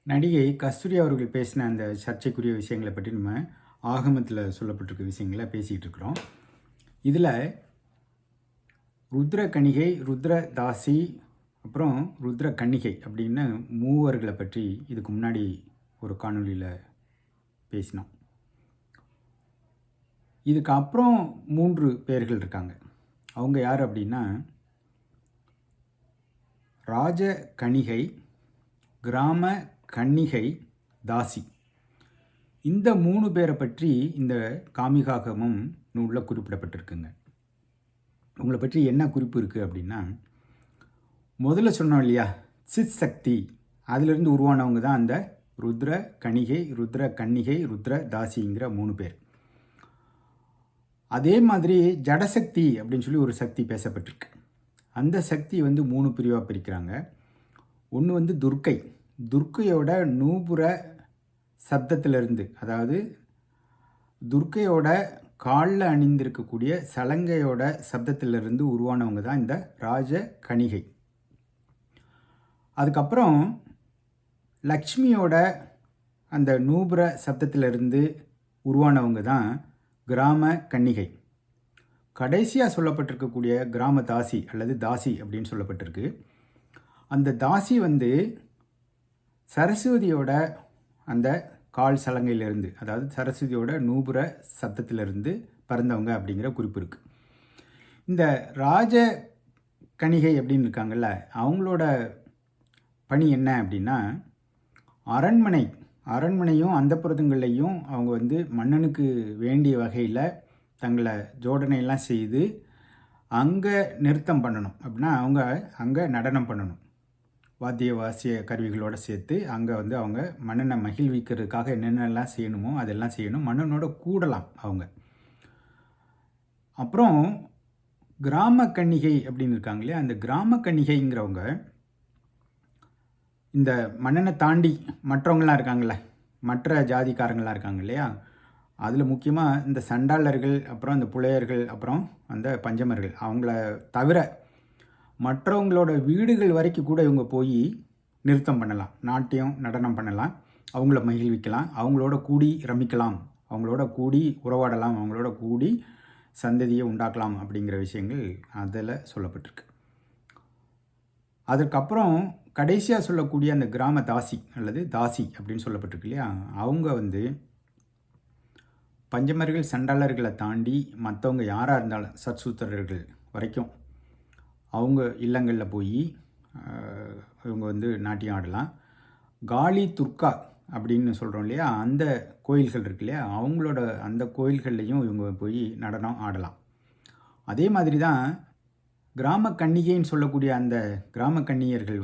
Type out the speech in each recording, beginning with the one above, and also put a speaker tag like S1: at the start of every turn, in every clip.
S1: நடிகை கஸ்தூரி அவர்கள் பேசின அந்த சர்ச்சைக்குரிய விஷயங்களை பற்றி நம்ம ஆகமத்தில் சொல்லப்பட்டிருக்க விஷயங்களை பேசிகிட்டு இருக்கிறோம். இதில் ருத்ர கணிகை, ருத்ர தாசி, அப்புறம் ருத்ர கன்னிகை அப்படின்னு மூவர்களை பற்றி இதுக்கு முன்னாடி ஒரு காணொலியில் பேசினோம். இதுக்கு அப்புறம் 3 பேர்கள் இருக்காங்க. அவங்க யார் அப்படின்னா ராஜ கணிகை, கிராம கன்னிகை, தாசி. இந்த 3 பேரை பற்றி இந்த காமிகாகமம் நூலில் குறிப்பிடப்பட்டிருக்குங்க. உங்களை பற்றி என்ன குறிப்பு இருக்குது அப்படின்னா, முதல்ல சொன்னோம் இல்லையா, சித் சக்தி, அதிலிருந்து உருவானவங்க தான் அந்த ருத்ர கணிகை, ருத்ர கன்னிகை, ருத்ர தாசிங்கிற 3 பேர். அதே மாதிரி ஜடசக்தி அப்படின்னு சொல்லி ஒரு சக்தி பேசப்பட்டிருக்கு. அந்த சக்தி 3 பிரிவாக பிரிக்கிறாங்க. ஒன்று துர்க்கை. துர்க்கையோட நூபுர சப்தத்திலிருந்து, அதாவது துர்க்கையோட காலில் அணிந்திருக்கக்கூடிய சலங்கையோட சப்தத்திலிருந்து உருவானவங்க தான் இந்த ராஜ கணிகை. அதுக்கப்புறம் லக்ஷ்மியோட அந்த நூபுர சப்தத்திலிருந்து உருவானவங்க தான் கிராம கன்னிகை. கடைசியாக சொல்லப்பட்டிருக்கக்கூடிய கிராம தாசி அல்லது தாசி அப்படின்னு சொல்லப்பட்டிருக்கு. அந்த தாசி சரஸ்வதியோட அந்த கால் சலங்கையிலிருந்து, அதாவது சரஸ்வதியோட நூபுர சப்தத்திலிருந்து பிறந்தவங்க அப்படிங்கிற குறிப்பு இருக்குது. இந்த ராஜ கணிகை அப்படின்னு இருக்காங்கல்ல, அவங்களோட பணி என்ன அப்படின்னா, அரண்மனையும் அந்தப்புறங்கள்லையும் அவங்க மன்னனுக்கு வேண்டிய வகையில் தங்களை ஜோடனையெல்லாம் செய்து அங்கே நிறுத்தம் பண்ணணும். அப்படின்னா அவங்க அங்கே நடனம் பண்ணணும். வாசிய கருவிகளோடு சேர்த்து அங்கே அவங்க மன்னனை மகிழ்விக்கிறதுக்காக என்னென்னலாம் செய்யணுமோ அதெல்லாம் செய்யணும். மன்னனோட கூடலாம் அவங்க. அப்புறம் கிராம கன்னிகை அப்படின்னு இருக்காங்க இல்லையா, அந்த கிராம கன்னிகைங்கிறவங்க இந்த மன்னனை தாண்டி மற்றவங்களாம் இருக்காங்களே, மற்ற ஜாதிக்காரங்களாம் இருக்காங்க இல்லையா, அதில் முக்கியமாக இந்த சண்டாளர்கள், அப்புறம் அந்த புலையர்கள், அப்புறம் அந்த பஞ்சமர்கள், அவங்கள தவிர மற்றவங்களோட வீடுகள் வரைக்கும் கூட இவங்க போய் நிறுத்தம் பண்ணலாம், நாட்டியம் நடனம் பண்ணலாம், அவங்கள மகிழ்விக்கலாம், அவங்களோட கூடி ரமிக்கலாம், அவங்களோட கூடி உறவாடலாம், அவங்களோட கூடி சந்ததியை உண்டாக்கலாம் அப்படிங்கிற விஷயங்கள் அதில் சொல்லப்பட்டிருக்கு. அதற்கப்புறம் கடைசியாக சொல்லக்கூடிய அந்த கிராம தாசி அல்லது தாசி அப்படின்னு சொல்லப்பட்டிருக்கு இல்லையா, அவங்க பஞ்சமர்கள் சண்டாளர்களை தாண்டி மற்றவங்க யாராக இருந்தாலும் சத்சூத்திரர்கள் வரைக்கும் அவங்க இல்லங்களில் போய் இவங்க நாட்டியம் ஆடலாம். காளி துர்கா அப்படின்னு சொல்கிறோம் இல்லையா, அந்த கோயில்கள் இருக்கு இல்லையா, அவங்களோட அந்த கோயில்கள்லையும் இவங்க போய் நடனம் ஆடலாம். அதே மாதிரி தான் கிராம கன்னிகைன்னு சொல்லக்கூடிய அந்த கிராம கன்னியர்கள்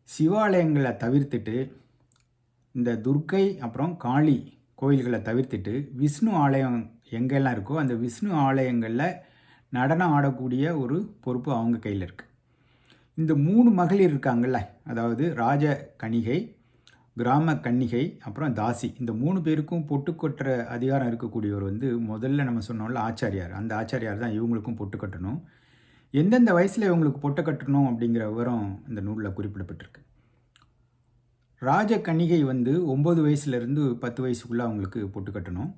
S1: சிவாலயங்களை தவிர்த்துட்டு, இந்த துர்க்கை அப்புறம் காளி கோயில்களை தவிர்த்துட்டு விஷ்ணு ஆலயம் எங்கெல்லாம் இருக்கோ அந்த விஷ்ணு ஆலயங்களில் நடனம் ஆடக்கூடிய ஒரு பொறுப்பு அவங்க கையில் இருக்குது. இந்த 3 மகளிர் இருக்காங்கல்ல, அதாவது ராஜ கணிகை, கிராம கன்னிகை, அப்புறம் தாசி, இந்த 3 பேருக்கும் பொட்டு கட்டுற அதிகாரம் இருக்கக்கூடியவர் முதல்ல நம்ம சொன்னோம்ல ஆச்சாரியார். அந்த ஆச்சாரியார் தான் இவங்களுக்கும் பொட்டு கட்டணும். எந்தெந்த வயசில் இவங்களுக்கு பொட்டு கட்டணும் அப்படிங்கிற விவரம் இந்த நூலில் குறிப்பிடப்பட்டிருக்கு. ராஜ கன்னிகை 9 வயசுலேருந்து 10 வயசுக்குள்ளே அவங்களுக்கு பொட்டு கட்டணும்.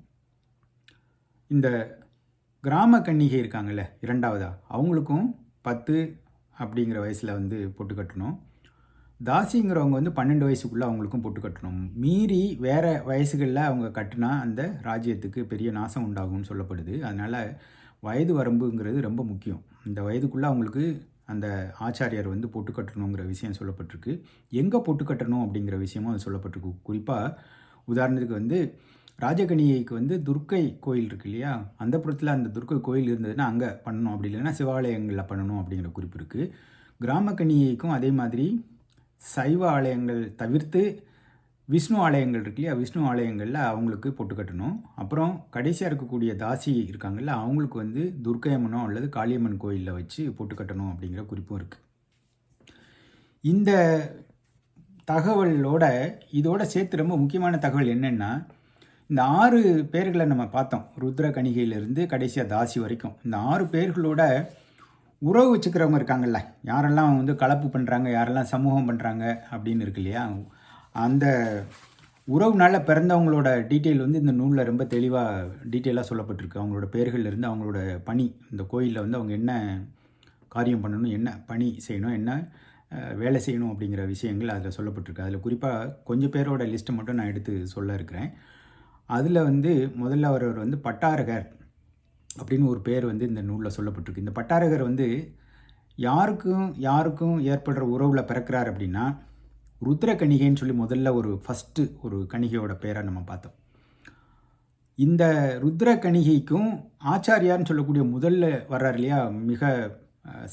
S1: இந்த கிராம கன்னிகை இருக்காங்கல்ல, 2வதா, அவங்களுக்கும் 10 அப்படிங்கிற வயசில் பொட்டு கட்டணும். தாசிங்கிறவங்க 12 வயசுக்குள்ளே அவங்களுக்கும் பொட்டு கட்டணும். மீறி வேறு வயசுகளில் அவங்க கட்டினா அந்த ராஜ்யத்துக்கு பெரிய நாசம் உண்டாகும்னு சொல்லப்படுது. அதனால் வயது வரம்புங்கிறது ரொம்ப முக்கியம். இந்த வயதுக்குள்ளே அவங்களுக்கு அந்த ஆச்சாரியார் பொட்டு கட்டணுங்கிற விஷயம் சொல்லப்பட்டிருக்கு. எங்கே பொட்டு கட்டணும் அப்படிங்கிற விஷயமும் அது சொல்லப்பட்டிருக்கு. குறிப்பாக உதாரணத்துக்கு ராஜகணிகைக்கு துர்க்கை கோயில் இருக்கு இல்லையா, அந்த புறத்தில் அந்த துர்க்கை கோயில் இருந்ததுன்னா அங்கே பண்ணணும், அப்படி இல்லைன்னா சிவாலயங்களில் பண்ணணும் அப்படிங்கிற குறிப்பு இருக்குது. கிராம கன்னிகைக்கும் அதே மாதிரி சைவ ஆலயங்கள் தவிர்த்து விஷ்ணு ஆலயங்கள் இருக்கு இல்லையா, விஷ்ணு ஆலயங்களில் அவங்களுக்கு பொட்டு கட்டணும். அப்புறம் கடைசியாக இருக்கக்கூடிய தாசி இருக்காங்கல்ல, அவங்களுக்கு துர்க்கையம்மனோ அல்லது காளியம்மன் கோயிலில் வச்சு பொட்டு கட்டணும் அப்படிங்கிற குறிப்பும் இருக்குது. இந்த தகவலோட இதோட சேர்த்து ரொம்ப முக்கியமான தகவல் என்னென்னா, இந்த 6 பேர்களை நம்ம பார்த்தோம், ருத்ர கணிகையிலிருந்து கடைசியாக தாசி வரைக்கும். இந்த 6 பேர்களோட உறவு வச்சுக்கிறவங்க இருக்காங்கல்ல, யாரெல்லாம் வந்து கலப்பு பண்ணுறாங்க, யாரெல்லாம் சமூகம் பண்ணுறாங்க அப்படின்னு இருக்கு இல்லையா, அந்த உறவுனால பிறந்தவங்களோட டீட்டெயில் வந்து இந்த நூலில் ரொம்ப டீட்டெயிலாக சொல்லப்பட்டிருக்கு. அவங்களோட பேர்கள்லேருந்து அவங்களோட பணி, இந்த கோயிலில் வந்து அவங்க என்ன காரியம் பண்ணணும், என்ன பணி செய்யணும், என்ன வேலை செய்யணும் அப்படிங்கிற விஷயங்கள் அதில் சொல்லப்பட்டிருக்கு. அதில் குறிப்பாக கொஞ்சம் பேரோட லிஸ்ட்டை மட்டும் நான் எடுத்து சொல்ல இருக்கிறேன். அதில் வந்து முதல்ல ஒருவர் வந்து பட்டாரகர் அப்படின்னு ஒரு பேர் வந்து இந்த நூலில் சொல்லப்பட்டிருக்கு. இந்த பட்டாரகர் வந்து யாருக்கும் ஏற்படுற உறவில் பிறக்கிறார் அப்படின்னா, ருத்ர கணிகைன்னு சொல்லி முதல்ல ஃபஸ்ட்டு ஒரு கணிகையோட பேரை நம்ம பார்த்தோம். இந்த ருத்ர கணிகைக்கும் ஆச்சாரியார்னு சொல்லக்கூடிய முதல்ல வர்றார் இல்லையா, மிக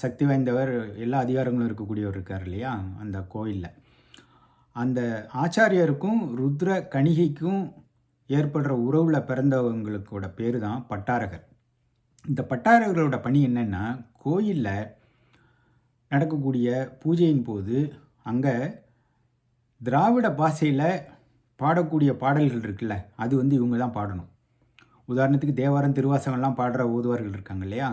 S1: சக்தி வாய்ந்தவர், எல்லா அதிகாரங்களும் இருக்கக்கூடியவர் இருக்கார் இல்லையா அந்த கோயிலில். அந்த ஆச்சாரியருக்கும் ருத்ர கணிகைக்கும் ஏற்படுற உறவில் பிறந்தவங்களுக்கோட பேர் தான் பட்டாரகர். இந்த பட்டாரகர்களோட பணி என்னென்னா, கோயிலில் நடக்கக்கூடிய பூஜையின் போது அங்கே திராவிட பாஷையில் பாடக்கூடிய பாடல்கள் இருக்குல்ல, அது வந்து இவங்க தான் பாடணும். உதாரணத்துக்கு தேவாரம் திருவாசகம்லாம் பாடுற ஓதுவார்கள் இருக்காங்க இல்லையா,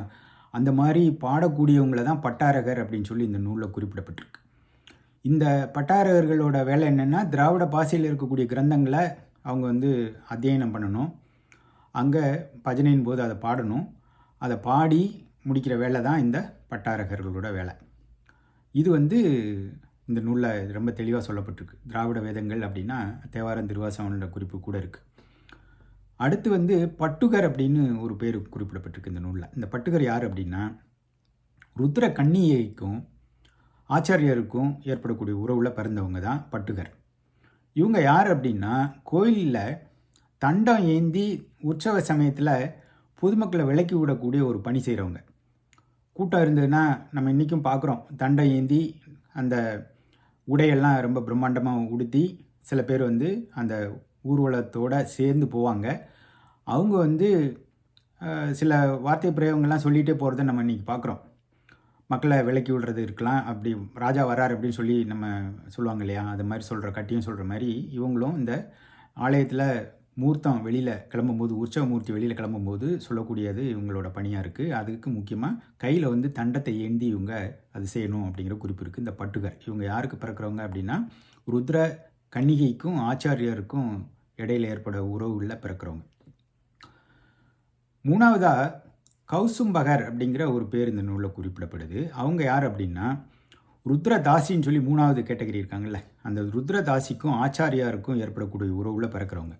S1: அந்த மாதிரி பாடக்கூடியவங்களை தான் பட்டாரகர் அப்படின்னு சொல்லி இந்த நூலில் குறிப்பிடப்பட்டிருக்கு. இந்த பட்டாரகர்களோட வேலை என்னென்னா, திராவிட பாஷையில் இருக்கக்கூடிய கிரந்தங்களை அவங்க வந்து அத்தியனம் பண்ணணும், அங்கே பஜனையின் போது அதை பாடணும், அதை பாடி முடிக்கிற வேலை தான் இந்த பட்டாரகர்களோட வேலை. இது வந்து இந்த நூலில் ரொம்ப தெளிவாக சொல்லப்பட்டிருக்கு. திராவிட வேதங்கள் அப்படின்னா தேவாரம் திருவாசகம்ன்ற குறிப்பு கூட இருக்குது. அடுத்து வந்து பட்டுகர் அப்படின்னு ஒரு பேர் குறிப்பிடப்பட்டிருக்கு இந்த நூலில். இந்த பட்டுகர் யார் அப்படின்னா, ருத்ர கன்னிகைக்கும் ஆச்சாரியருக்கும் ஏற்படக்கூடிய உறவில் பிறந்தவங்க தான் பட்டுகர். இவங்க யார் அப்படின்னா, கோயிலில் தண்டம் ஏந்தி உற்சவ சமயத்தில் பொதுமக்களை விலக்கி விடக்கூடிய ஒரு பணி செய்கிறவங்க. கூட்டம் இருந்ததுன்னா நம்ம இன்றைக்கும் பார்க்குறோம், தண்டம் ஏந்தி அந்த உடையெல்லாம் ரொம்ப பிரம்மாண்டமாக உடுத்தி சில பேர் வந்து அந்த ஊர்வலத்தோடு சேர்ந்து போவாங்க. அவங்க வந்து சில வார்த்தை பிரயோகங்கள்லாம் சொல்லிகிட்டே போகிறத நம்ம இன்றைக்கி பார்க்குறோம். மக்களை விலக்கி விடுறது இருக்கலாம், அப்படி ராஜா வரார் அப்படின்னு சொல்லி நம்ம சொல்லுவாங்க இல்லையா, அது மாதிரி சொல்கிற கட்டியும் சொல்கிற மாதிரி இவங்களும் இந்த ஆலயத்தில் மூர்த்தம் வெளியில் கிளம்பும்போது, உற்சவ மூர்த்தி வெளியில் கிளம்பும்போது சொல்லக்கூடியது இவங்களோட பணியாக இருக்குது. அதுக்கு முக்கியமாக கையில் வந்து தண்டத்தை ஏந்தி இவங்க அது செய்யணும் அப்படிங்கிற குறிப்பு இருக்குது. இந்த பட்டுகர் இவங்க யாருக்கு பிறக்கிறவங்க அப்படின்னா, ருத்ர கன்னிகைக்கும் ஆச்சாரியருக்கும் இடையில் ஏற்பட உறவுகளில் பிறக்கிறவங்க. மூணாவதாக கௌசும்பகர் அப்படிங்கிற ஒரு பேர் இந்த நூலில் குறிப்பிடப்படுது. அவங்க யார் அப்படின்னா, ருத்ரதாசின்னு சொல்லி மூணாவது கேட்டகரி இருக்காங்கல்ல, அந்த ருத்ரதாசிக்கும் ஆச்சாரியாருக்கும் ஏற்படக்கூடிய உறவில் பிறக்கிறவங்க.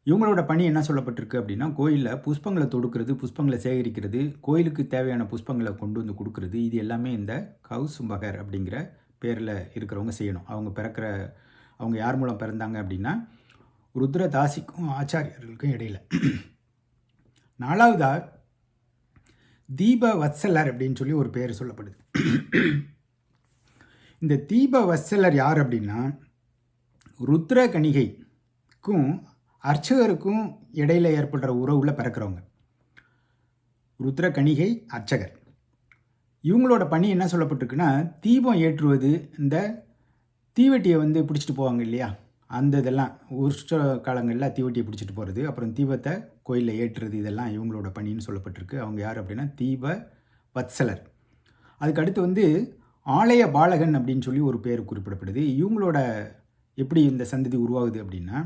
S1: இவங்களோட பணி என்ன சொல்லப்பட்டிருக்கு அப்படின்னா, கோயிலில் புஷ்பங்களை தொடுக்கிறது, புஷ்பங்களை சேகரிக்கிறது, கோயிலுக்கு தேவையான புஷ்பங்களை கொண்டு வந்து கொடுக்கறது, இது எல்லாமே இந்த கௌசும்பகர் அப்படிங்கிற பேரில் இருக்கிறவங்க செய்யணும். அவங்க யார் மூலம் பிறந்தாங்க அப்படின்னா, ருத்ரதாசிக்கும் ஆச்சாரியர்களுக்கும் இடையில். நாலாவதாக தீப வத்சலர் அப்படின்னு சொல்லி ஒரு பேர் சொல்லப்படுது. இந்த தீப வத்சலர் யார் அப்படின்னா, ருத்ர கணிகைக்கும் அர்ச்சகருக்கும் இடையில் ஏற்படுற உறவில் பிறக்கிறவங்க. ருத்ர கணிகை அர்ச்சகர் இவங்களோட பணி என்ன சொல்லப்பட்டிருக்குன்னா, தீபம் ஏற்றுவது, இந்த தீவெட்டியை வந்து பிடிச்சிட்டு போவாங்க இல்லையா, அந்த இதெல்லாம் உற்சவ காலங்களில் தீவெட்டியை பிடிச்சிட்டு போகிறது, அப்புறம் தீபத்தை கோயிலில் ஏற்றுறது, இதெல்லாம் இவங்களோட பணின்னு சொல்லப்பட்டிருக்கு. அவங்க யார் அப்படின்னா தீப வத்சலர். அதுக்கு அடுத்து வந்து ஆலய பாலகன் அப்படின்னு சொல்லி ஒரு பேர் குறிப்பிடப்படுது. இவங்களோட எப்படி இந்த சந்ததி உருவாகுது அப்படின்னா,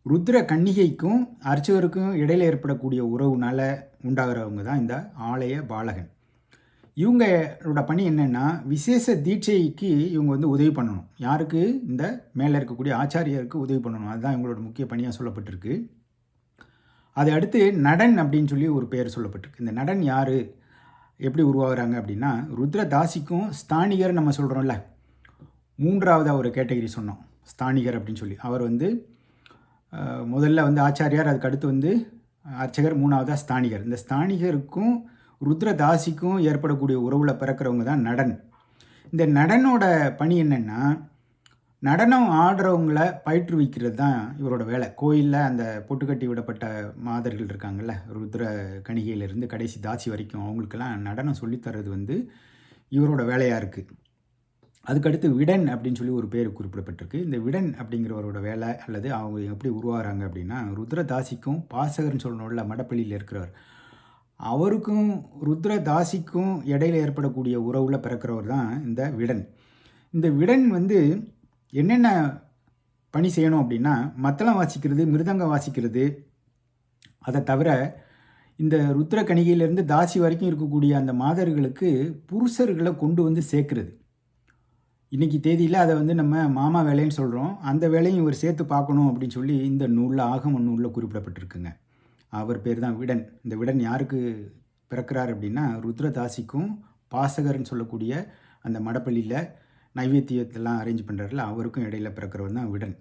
S1: ருத்ர கன்னிகைக்கும் அர்ச்சகருக்கும் இடையில் ஏற்படக்கூடிய உறவுனால உண்டாகிறவங்க தான் இந்த ஆலய பாலகன். இவங்களோட பணி என்னென்னா, விசேஷ தீட்சைக்கு இவங்க வந்து உதவி பண்ணணும். யாருக்கு? இந்த மேலே இருக்கக்கூடிய ஆச்சாரியருக்கு உதவி பண்ணணும். அதுதான் இவங்களோட முக்கிய பணியாக சொல்லப்பட்டிருக்கு. அதை அடுத்து நடன் அப்படின்னு சொல்லி ஒரு பேர் சொல்லப்பட்டிருக்கு. இந்த நடன் யார், எப்படி உருவாகிறாங்க அப்படின்னா, ருத்ரதாசிக்கும் ஸ்தானிகர் நம்ம சொல்கிறோம்ல, மூன்றாவதாக ஒரு கேட்டகரி சொன்னோம் ஸ்தானிகர் அப்படின்னு சொல்லி. அவர் வந்து முதல்ல வந்து ஆச்சாரியார், அதுக்கு அடுத்து வந்து அர்ச்சகர், மூணாவதாக ஸ்தானிகர். இந்த ஸ்தானிகருக்கும் ருத்ரதாசிக்கும் ஏற்படக்கூடிய உறவில் பிறக்கிறவங்க தான் நடன். இந்த நடனோட பணி என்னென்னா, நடனம் ஆடுறவங்கள பயிற்றுவிக்கிறது தான் இவரோட வேலை. கோயிலில் அந்த பொட்டுக்கட்டி விடப்பட்ட மாதர்கள் இருக்காங்கள்ல, ருத்ர கணிகையிலிருந்து கடைசி தாசி வரைக்கும், அவங்களுக்கெல்லாம் நடனம் சொல்லித்தர்றது வந்து இவரோட வேலையாக இருக்குது. அதுக்கடுத்து விடன் அப்படின்னு சொல்லி ஒரு பேர் குறிப்பிடப்பட்டிருக்கு. இந்த விடன் அப்படிங்கிறவரோட வேலை அல்லது அவங்க எப்படி உருவாகிறாங்க அப்படின்னா, ருத்ரதாசிக்கும் பாசகர்னு சொல்லணும்ல, மடப்பள்ளியில் இருக்கிறவர், அவருக்கும் ருத்ர தாசிக்கும் இடையில ஏற்படக்கூடிய உறவில் பிறக்கிறவர் தான் இந்த விடன். இந்த விடன் வந்து என்னென்ன பணி செய்யணும் அப்படின்னா, மத்தளம் வாசிக்கிறது, மிருதங்கம் வாசிக்கிறது, அதை தவிர இந்த ருத்ர கணிகையிலேருந்து தாசி வரைக்கும் இருக்கக்கூடிய அந்த மாதர்களுக்கு புருஷர்களை கொண்டு வந்து சேர்க்குறது. இன்றைக்கி தேதியில் அதை வந்து நம்ம மாமா வேலைன்னு சொல்கிறோம். அந்த வேலையும் இவர் சேர்த்து பார்க்கணும் அப்படின்னு சொல்லி இந்த நூலில், ஆகம நூலில் குறிப்பிடப்பட்டிருக்குங்க. அவர் பேர் தான் விடன். இந்த விடன் யாருக்கு பிறக்கிறார் அப்படின்னா, ருத்ரதாசிக்கும் பாசகர்னு சொல்லக்கூடிய அந்த மடப்பள்ளியில் நைவேத்தியத்தெல்லாம் அரேஞ்ச் பண்ணுறாருல, அவருக்கும் இடையில பிறக்கிறவர் தான் விடன்.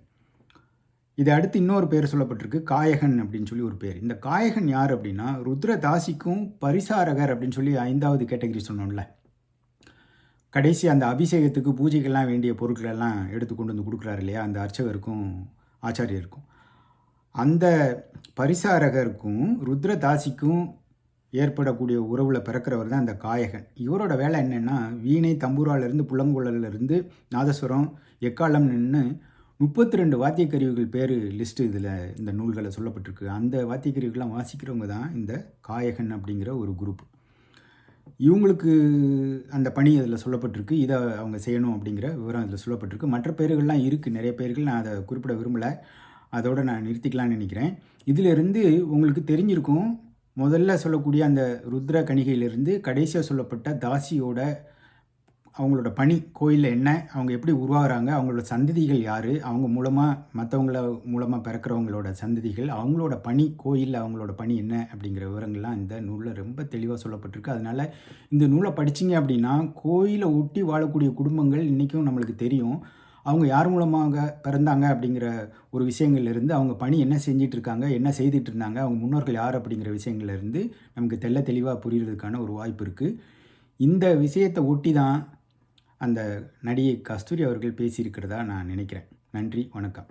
S1: இதை அடுத்து இன்னொரு பேர் சொல்லப்பட்டிருக்கு, காயகன் அப்படின்னு சொல்லி ஒரு பேர். இந்த காயகன் யார் அப்படின்னா, ருத்ரதாசிக்கும் பரிசாரகர் அப்படின்னு சொல்லி 5வது கேட்டகரி சொன்னோம்ல, கடைசி அந்த அபிஷேகத்துக்கு பூஜைக்கெல்லாம் வேண்டிய பொருட்களெல்லாம் எடுத்து கொண்டு வந்து கொடுக்குறாரு இல்லையா, அந்த அர்ச்சகருக்கும் ஆச்சாரியருக்கும். அந்த பரிசாரகருக்கும் ருத்ரதாசிக்கும் ஏற்படக்கூடிய உறவில் பிறக்கிறவர் தான் அந்த காயகன். இவரோட வேலை என்னென்னா, வீணை, தம்பூராலேருந்து, புள்ளங்குழலிருந்து, நாதஸ்வரம், எக்காலம் நின்று 32 வாத்தியக்கருவிகள் பேர் லிஸ்ட்டு இதில் இந்த நூல்களை சொல்லப்பட்டிருக்கு. அந்த வாத்தியக்கருவிகள்லாம் வாசிக்கிறவங்க தான் இந்த காயகன் அப்படிங்கிற ஒரு குரூப். இவங்களுக்கு அந்த பணி அதில் சொல்லப்பட்டிருக்கு. இதை அவங்க செய்யணும் அப்படிங்கிற விவரம் அதில் சொல்லப்பட்டிருக்கு. மற்ற பேர்கள்லாம் இருக்குது, நிறைய பேர்கள். நான் அதை குறிப்பிட விரும்பலை. அதோடு நான் நிறுத்திக்கலான்னு நினைக்கிறேன். இதிலிருந்து உங்களுக்கு தெரிஞ்சிருக்கும், முதல்ல சொல்லக்கூடிய அந்த ருத்ர கணிகையிலிருந்து கடைசியாக சொல்லப்பட்ட தாசியோட அவங்களோட பணி கோயிலில் என்ன, அவங்க எப்படி உருவாகிறாங்க, அவங்களோட சந்ததிகள் யார், அவங்க மூலமாக மற்றவங்கள மூலமாக பிறக்கிறவங்களோட சந்ததிகள், அவங்களோட பணி கோயிலில் அவங்களோட பணி என்ன அப்படிங்கிற விவரங்கள்லாம் இந்த நூலில் ரொம்ப தெளிவாக சொல்லப்பட்டிருக்கு. அதனால் இந்த நூலை படிச்சிங்க அப்படின்னா, கோயிலை ஒட்டி வாழக்கூடிய குடும்பங்கள் இன்றைக்கும் நம்மளுக்கு தெரியும். அவங்க யார் மூலமாக பிறந்தாங்க அப்படிங்கிற ஒரு விஷயங்கள்லேருந்து, அவங்க பணி என்ன செஞ்சிட்ருக்காங்க, என்ன செய்துட்டு இருந்தாங்க, அவங்க முன்னோர்கள் யார் அப்படிங்கிற விஷயங்கள்லேருந்து நமக்கு தெளிவாக புரிகிறதுக்கான ஒரு வாய்ப்பு இருக்குது. இந்த விஷயத்தை ஒட்டி தான் அந்த நடிகை கஸ்தூரி அவர்கள் பேசியிருக்கிறதா நான் நினைக்கிறேன். நன்றி, வணக்கம்.